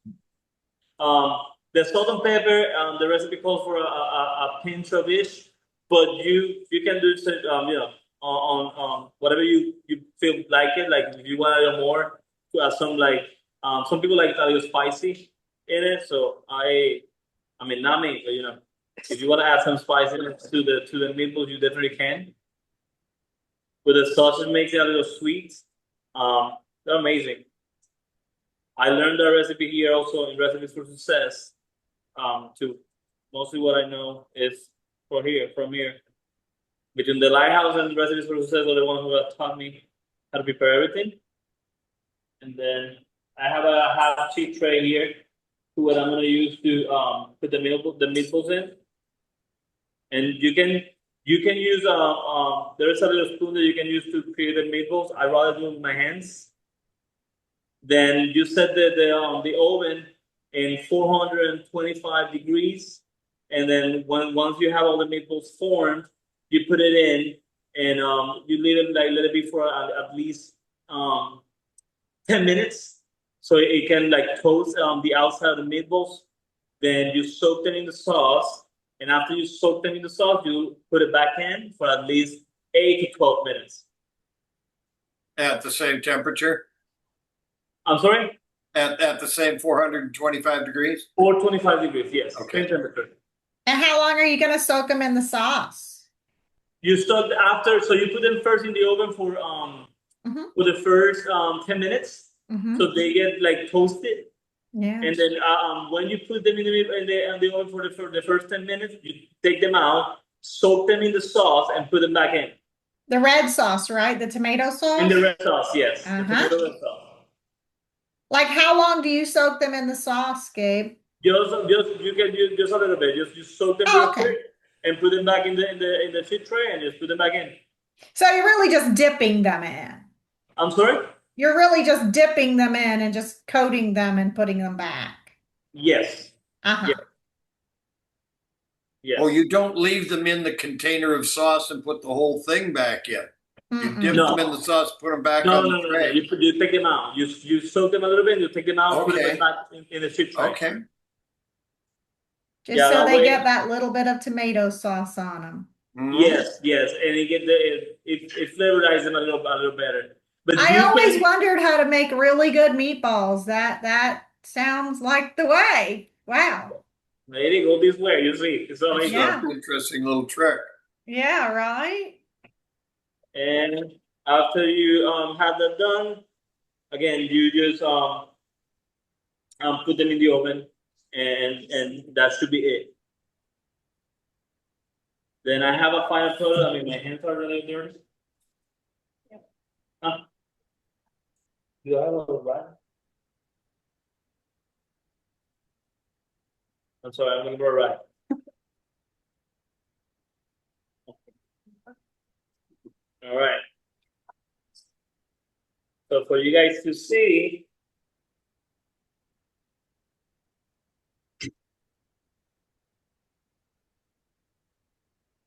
[SPEAKER 9] The salt and pepper, the recipe calls for a pinch of each, but you can do it, you know, on whatever you feel like it. Like if you want a little more, to add some like some people like a little spicy in it. So I mean not me, but you know, if you want to add some spiciness to the meatballs, you definitely can. With the sausage makes it a little sweet. They're amazing. I learned the recipe here also in Recipes for Success. Too. Mostly what I know is from here. Between the Lighthouse and Recipes for Success are the ones who have taught me how to prepare everything. And then I have a half sheet tray here, to what I'm gonna use to put the meatballs in. And you can use there is a little spoon that you can use to create the meatballs. I rather do it with my hands. Then you set the oven in 425 degrees, and then once you have all the meatballs formed, you put it in, and you let it be for at least 10 minutes, so it can like toast the outside of the meatballs. Then you soak them in the sauce, and after you soak them in the sauce, you put it back in for at least 8 to 12 minutes.
[SPEAKER 4] At the same temperature?
[SPEAKER 9] I'm sorry?
[SPEAKER 4] At the same 425 degrees?
[SPEAKER 9] 425 degrees, yes.
[SPEAKER 4] Okay.
[SPEAKER 9] Same temperature.
[SPEAKER 5] And how long are you going to soak them in the sauce?
[SPEAKER 9] You soak after, so you put them first in the oven for the first 10 minutes, so they get like toasted.
[SPEAKER 5] Yeah.
[SPEAKER 9] And then when you put them in the oven for the first 10 minutes, you take them out, soak them in the sauce, and put them back in.
[SPEAKER 5] The red sauce, right? The tomato sauce?
[SPEAKER 9] In the red sauce, yes. The
[SPEAKER 5] Uh-huh.
[SPEAKER 9] tomato red sauce.
[SPEAKER 5] Like how long do you soak them in the sauce, Gabe?
[SPEAKER 9] Just you can use just a little bit. Just soak them
[SPEAKER 5] Oh,
[SPEAKER 9] real
[SPEAKER 5] okay.
[SPEAKER 9] quick and put them back in the sheet tray and just put them back in.
[SPEAKER 5] So you're really just dipping them in.
[SPEAKER 9] I'm sorry?
[SPEAKER 5] You're really just dipping them in and just coating them and putting them back.
[SPEAKER 9] Yes.
[SPEAKER 5] Uh-huh.
[SPEAKER 9] Yeah. Yes.
[SPEAKER 4] Oh, you don't leave them in the container of sauce and put the whole thing back in. You
[SPEAKER 5] Mm-mm.
[SPEAKER 4] dip
[SPEAKER 9] No.
[SPEAKER 4] them in the sauce, put them back
[SPEAKER 9] No,
[SPEAKER 4] on
[SPEAKER 9] no,
[SPEAKER 4] the
[SPEAKER 9] no, no.
[SPEAKER 4] tray.
[SPEAKER 9] You take them out. You soak them a little bit. You take them out. Put
[SPEAKER 4] Okay.
[SPEAKER 9] them back in the sheet tray.
[SPEAKER 4] Okay.
[SPEAKER 5] Just
[SPEAKER 9] Yeah,
[SPEAKER 5] so
[SPEAKER 9] that
[SPEAKER 5] they
[SPEAKER 9] way-
[SPEAKER 5] get that little bit of tomato sauce on them.
[SPEAKER 4] Mhm.
[SPEAKER 9] Yes, yes, and it flavorize them a little better. But
[SPEAKER 5] I
[SPEAKER 9] you
[SPEAKER 5] always
[SPEAKER 9] can,
[SPEAKER 5] wondered how to make really good meatballs. That sounds like the way. Wow.
[SPEAKER 9] maybe go this way. You see, it's amazing.
[SPEAKER 5] Yeah.
[SPEAKER 4] Interesting little trick.
[SPEAKER 5] Yeah, right?
[SPEAKER 9] And after you have that done, again, you just put them in the oven, and that should be it. Then I have a final product. I mean, my hands are really dirty. Huh? Do I have a right? I'm sorry, I'm gonna go right. All right. So for you guys to see,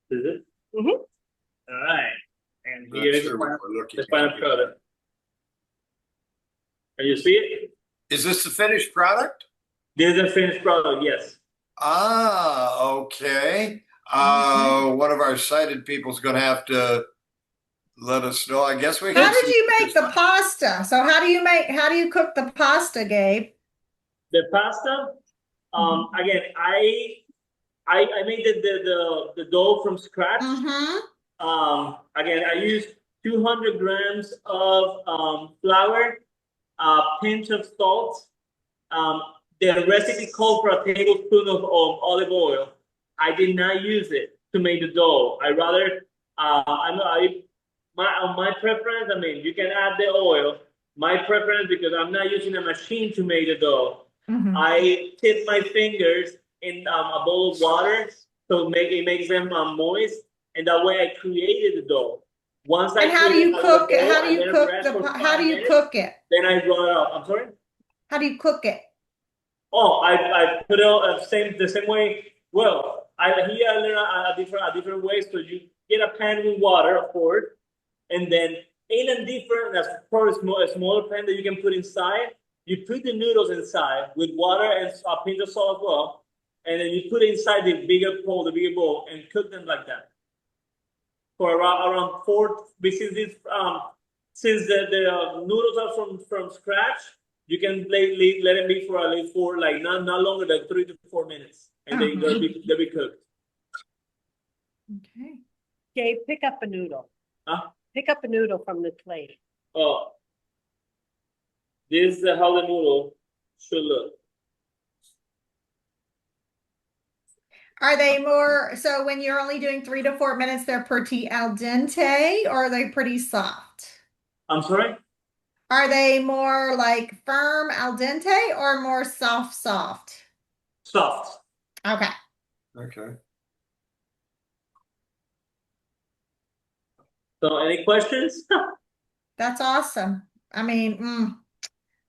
[SPEAKER 9] is it?
[SPEAKER 5] Mhm.
[SPEAKER 9] All right. And
[SPEAKER 4] Not
[SPEAKER 9] here is
[SPEAKER 4] sure
[SPEAKER 9] the
[SPEAKER 4] what
[SPEAKER 9] final,
[SPEAKER 4] we're looking
[SPEAKER 9] the final
[SPEAKER 4] at.
[SPEAKER 9] product. Can you see it?
[SPEAKER 4] Is this the finished product?
[SPEAKER 9] This is the finished product, yes.
[SPEAKER 4] Ah, okay. One of our sighted people is going to have to let us know. I guess we
[SPEAKER 5] How
[SPEAKER 4] can
[SPEAKER 5] did
[SPEAKER 4] see
[SPEAKER 5] you make
[SPEAKER 4] this.
[SPEAKER 5] the pasta? So how do you cook the pasta, Gabe?
[SPEAKER 9] The pasta, again, I made the dough from scratch.
[SPEAKER 5] Mm-hmm.
[SPEAKER 9] Again, I used 200 grams of flour, a pinch of salt. The recipe called for a tablespoon of olive oil. I did not use it to make the dough. I rather, my preference. I mean, you can add the oil. My preference, because I'm not using a machine to make the dough.
[SPEAKER 5] Mm-hmm.
[SPEAKER 9] I dip my fingers in a bowl of water, so it makes them moist, and that way I created the dough. Once I
[SPEAKER 5] And how do
[SPEAKER 9] create
[SPEAKER 5] you
[SPEAKER 9] a
[SPEAKER 5] cook it?
[SPEAKER 9] dough,
[SPEAKER 5] How do
[SPEAKER 9] I
[SPEAKER 5] you
[SPEAKER 9] let it
[SPEAKER 5] cook
[SPEAKER 9] rest for
[SPEAKER 5] how do
[SPEAKER 9] 5
[SPEAKER 5] you
[SPEAKER 9] minutes,
[SPEAKER 5] cook it?
[SPEAKER 9] Then I roll it up. I'm sorry.
[SPEAKER 5] How do you cook it?
[SPEAKER 9] Oh, I put it the same way. Well, I learn a different way. So you get a pan with water, of course, and then in a different, that's probably a smaller pan that you can put inside. You put the noodles inside with water and a pinch of salt as well, and then you put it inside the bigger bowl, and cook them like that for around 4. Since the noodles are from scratch, you can let them be for at least not longer than 3 to 4 minutes, and they'll be cooked.
[SPEAKER 5] Okay.
[SPEAKER 8] Gabe, pick up a noodle.
[SPEAKER 9] Huh?
[SPEAKER 8] Pick up a noodle from the plate.
[SPEAKER 9] Oh, this is how the noodle should look.
[SPEAKER 5] Are they more so when you're only doing 3 to 4 minutes, they're pretty al dente, or are they pretty soft?
[SPEAKER 9] I'm sorry?
[SPEAKER 5] Are they more like firm al dente or more soft?
[SPEAKER 9] Soft.
[SPEAKER 5] Okay.
[SPEAKER 4] Okay.
[SPEAKER 9] So, any questions?
[SPEAKER 5] That's awesome. I mean,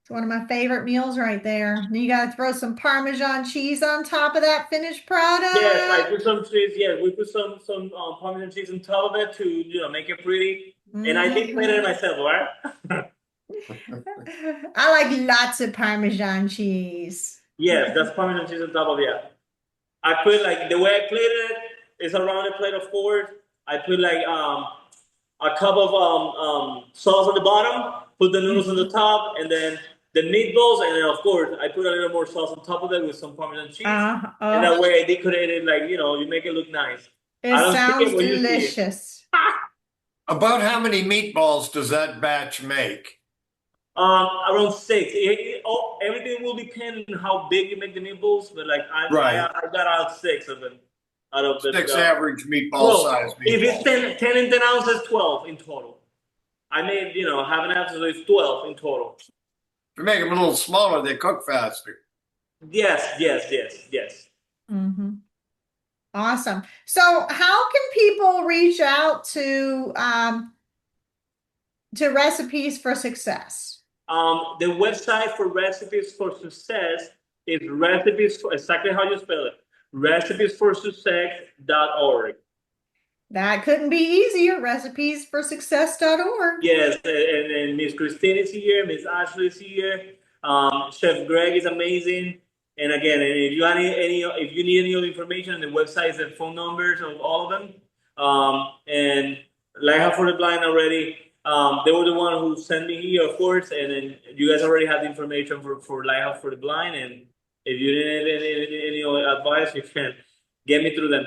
[SPEAKER 5] it's one of my favorite meals right there. You got to throw some Parmesan cheese on top of that finished product.
[SPEAKER 9] Yes, I put some cheese. Yes, we put some Parmesan cheese on top of it to make it pretty. And I did plate it myself, all right?
[SPEAKER 5] I like lots of Parmesan cheese.
[SPEAKER 9] Yes, that's Parmesan cheese on top of it. I put the way I plated it is around a plate of 4. I put a cup of sauce on the bottom, put the noodles on the top, and then the meatballs, and then of course I put a little more sauce on top of it with some Parmesan cheese. And that way I decorate it you make it look nice.
[SPEAKER 5] It sounds delicious.
[SPEAKER 4] About how many meatballs does that batch make?
[SPEAKER 9] Around 6. Everything will depend on how big you make the meatballs, but I got out 6 of them. out of the
[SPEAKER 4] 6 average meatball
[SPEAKER 9] well,
[SPEAKER 4] size
[SPEAKER 9] if it's
[SPEAKER 4] meatballs.
[SPEAKER 9] 10 and 10 ounces, 12 in total. I made, half an ounce, so it's 12 in total.
[SPEAKER 4] If you make them a little smaller, they cook faster.
[SPEAKER 9] Yes.
[SPEAKER 5] Mm-hmm. Awesome. So how can people reach out to Recipes for Success?
[SPEAKER 9] The website for Recipes for Success is exactly how you spell it, recipesforsuccess.org.
[SPEAKER 5] That couldn't be easier, recipesforsuccess.org.
[SPEAKER 9] Yes, and Miss Christine is here, Miss Ashley is here, Chef Greg is amazing. And again, if you need any other information, the website and phone numbers of all of them. And Lighthouse for the Blind already, they were the one who sent me here, of course, and then you guys already have the information for Lighthouse for the Blind. And if you need any advice, you can get me through them.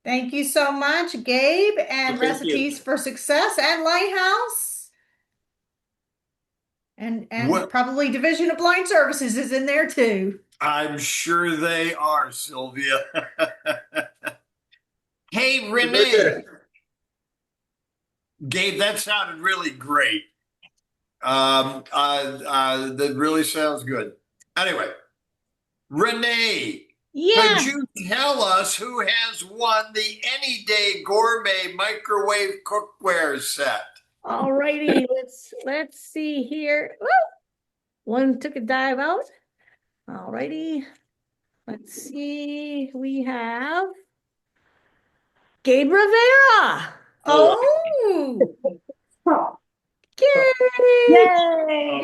[SPEAKER 5] Thank you so much, Gabe, and
[SPEAKER 9] Well, thank you.
[SPEAKER 5] Recipes for Success and Lighthouse. And
[SPEAKER 4] What-
[SPEAKER 5] probably Division of Blind Services is in there too.
[SPEAKER 4] I'm sure they are, Sylvia. Hey, Renee. Gabe, that sounded really great. That really sounds good. Anyway, Renee,
[SPEAKER 7] Yeah.
[SPEAKER 4] could you tell us who has won the Any Day Gourmet Microwave Cookware Set?
[SPEAKER 7] Alrighty, let's see here. Woo! One took a dive out. Alrighty. Let's see. We have Gabe Rivera.
[SPEAKER 5] Oh,
[SPEAKER 7] Yay!
[SPEAKER 5] yay!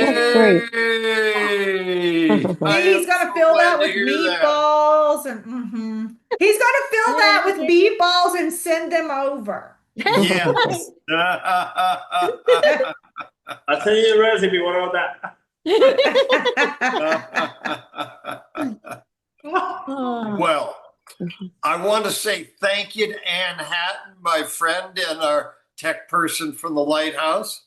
[SPEAKER 7] That's great.
[SPEAKER 4] Yay! I
[SPEAKER 5] He's
[SPEAKER 4] am
[SPEAKER 5] gonna
[SPEAKER 4] so
[SPEAKER 5] fill
[SPEAKER 4] glad
[SPEAKER 5] that
[SPEAKER 4] to
[SPEAKER 5] with
[SPEAKER 4] hear that.
[SPEAKER 5] meatballs and he's gonna fill that with meatballs and send them over.
[SPEAKER 4] Yes.
[SPEAKER 9] I'll send you the recipe. What about that?
[SPEAKER 4] Well, I want to say thank you to Anne Hatton, my friend and our tech person from the Lighthouse.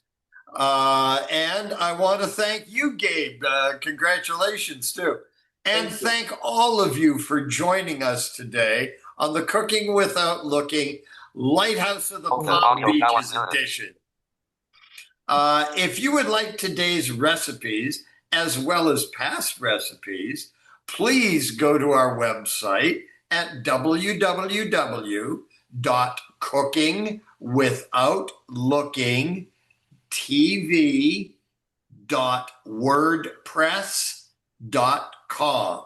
[SPEAKER 4] And I want to thank you, Gabe. Congratulations, too. And thank all of you for joining us today on the Cooking Without Looking Lighthouse of the Palm
[SPEAKER 1] audio now
[SPEAKER 4] Beaches
[SPEAKER 1] unmuted.
[SPEAKER 4] edition. If you would like today's recipes, as well as past recipes, please go to our website at www.cookingwithoutLooking.wordpress.com.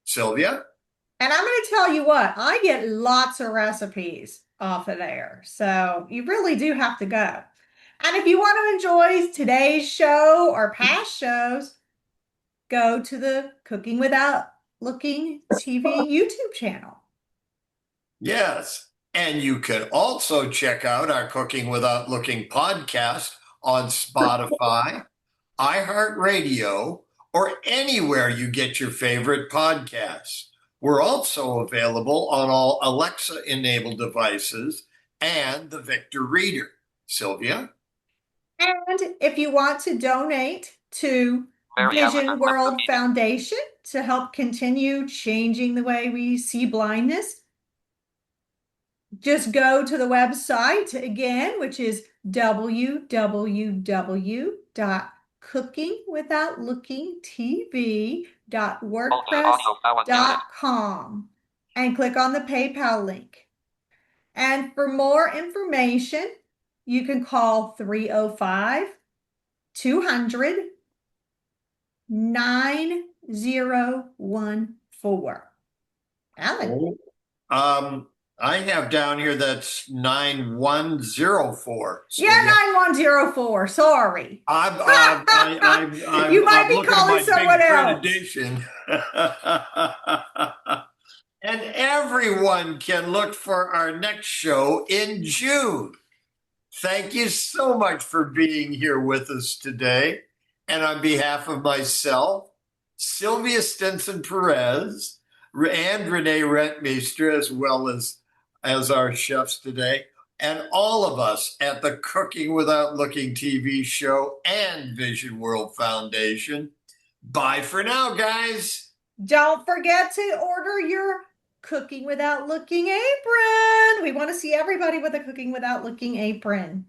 [SPEAKER 4] Sylvia?
[SPEAKER 5] And I'm going to tell you what, I get lots of recipes off of there. So you really do have to go. And if you want to enjoy today's show or past shows, go to the Cooking Without Looking TV YouTube channel.
[SPEAKER 4] Yes. And you can also check out our Cooking Without Looking podcast on Spotify, iHeartRadio, or anywhere you get your favorite podcasts. We're also available on all Alexa-enabled devices and the Victor Reader. Sylvia?
[SPEAKER 5] And if you want to donate to
[SPEAKER 1] Mary
[SPEAKER 5] Vision
[SPEAKER 1] Ellen,
[SPEAKER 5] World Foundation to help continue changing the way we see blindness, just go to the website again, which is www.cookingwithoutlookingtv.wordpress.com and click on the PayPal link. And for more information, you can call 305 200 9014. Alan.
[SPEAKER 4] I have down here that's 9104.
[SPEAKER 5] Yeah, 9104. Sorry.
[SPEAKER 4] I'm
[SPEAKER 5] You might be
[SPEAKER 4] looking at
[SPEAKER 5] calling
[SPEAKER 4] my
[SPEAKER 5] someone
[SPEAKER 4] big
[SPEAKER 5] else.
[SPEAKER 4] print edition. And everyone can look for our next show in June. Thank you so much for being here with us today. And on behalf of myself, Sylvia Stinson Perez, and Renee Rentmeester, as well as our chefs today, and all of us at the Cooking Without Looking TV show and Vision World Foundation. Bye for now, guys.
[SPEAKER 5] Don't forget to order your Cooking Without Looking apron. We want to see everybody with a Cooking Without Looking apron.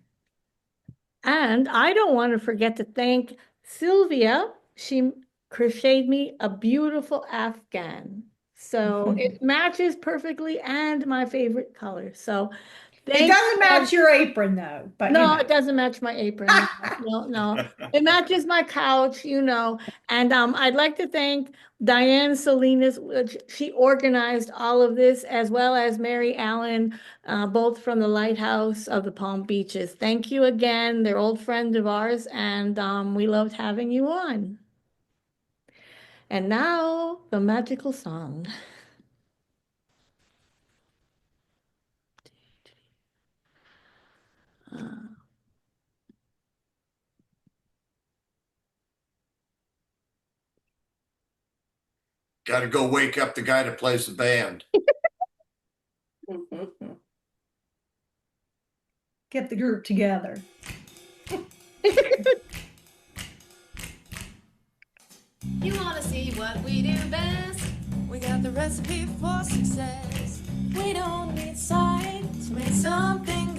[SPEAKER 7] And I don't want to forget to thank Sylvia. She crocheted me a beautiful Afghan. So it matches perfectly and my favorite color. So
[SPEAKER 5] It doesn't match your apron though, but
[SPEAKER 7] no, it doesn't match my apron. No. It matches my couch, And I'd like to thank Diane Salinas, which she organized all of this, as well as Mary Allen, both from the Lighthouse of the Palm Beaches. Thank you again. They're old friends of ours, and we loved having you on. And now the magical song.
[SPEAKER 4] Got to go wake up the guy that plays the band.
[SPEAKER 5] Get the group together.
[SPEAKER 3] You want to see what we do best? We got the recipe for success. We don't need sight to make something